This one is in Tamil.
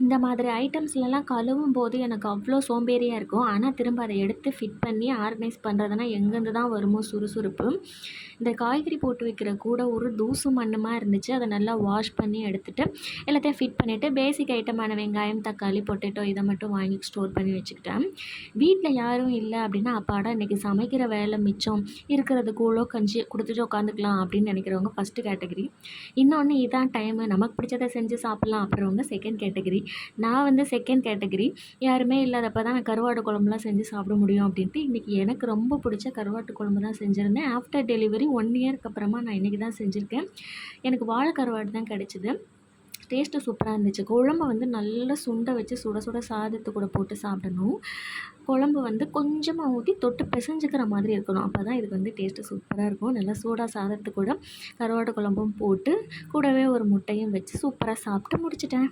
இந்த மாதிரி ஐட்டம்ஸ்லலாம் கழுவும் போது எனக்கு அவ்வளோ சோம்பேறியாக இருக்கும். ஆனால் திரும்ப அதை எடுத்து ஃபிட் பண்ணி ஆர்கனைஸ் பண்ணுறதுனா எங்கேருந்து தான் வருமோ சுறுசுறுப்பு. இந்த காய்கறி போட்டு வைக்கிற கூட ஒரு தூசு மண்ணுமா இருந்துச்சு. அதை நல்லா வாஷ் பண்ணி எடுத்துட்டு எல்லாத்தையும் ஃபிட் பண்ணிவிட்டு பேசிக் ஐட்டமான வெங்காயம், தக்காளி, பொட்டேட்டோ இதை மட்டும் வாங்கி ஸ்டோர் பண்ணி வச்சுக்கிட்டேன். வீட்டில் யாரும் இல்லை அப்படின்னா அப்பாடா இன்றைக்கி சமைக்கிற வேலை மிச்சம், இருக்கிறது கூழோ கஞ்சி குடிச்சிட்டு உட்காந்துக்கலாம் அப்படின்னு நினைக்கிறவங்க ஃபஸ்ட்டு கேட்டகரி. இன்னொன்று இதான் டைமு நமக்கு பிடிச்சதை செஞ்சு சாப்பிட்லாம் அப்படின்றவங்க செகண்ட் கேட்டகரி. நான் வந்து செகண்ட் கேட்டகரி. யாருமே இல்லாதப்ப தான் நான் கருவாடு குழம்புலாம் செஞ்சு சாப்பிட முடியும் அப்படின்ட்டு இன்றைக்கி எனக்கு ரொம்ப பிடிச்ச கருவாட்டு குழம்பு தான் செஞ்சுருந்தேன். ஆஃப்டர் டெலிவரி 1 இயருக்கு அப்புறமா நான் இன்றைக்கி தான் செஞ்சுருக்கேன். எனக்கு வாழை கருவாடு தான் கிடச்சிது. டேஸ்ட்டு சூப்பராக இருந்துச்சு. குழம்ப வந்து நல்லா சுண்ட வச்சு சுட சுட சாதத்து கூட போட்டு சாப்பிடணும். குழம்பு வந்து கொஞ்சமாக ஊற்றி தொட்டு பிசைஞ்சுக்கிற மாதிரி இருக்கணும். அப்போ தான் இதுக்கு வந்து டேஸ்ட்டு சூப்பராக இருக்கும். நல்லா சூடாக சாதத்து கூட கருவாடு குழம்பும் போட்டு கூடவே ஒரு முட்டையும் வச்சு சூப்பராக சாப்பிட்டு முடிச்சிட்டேன்.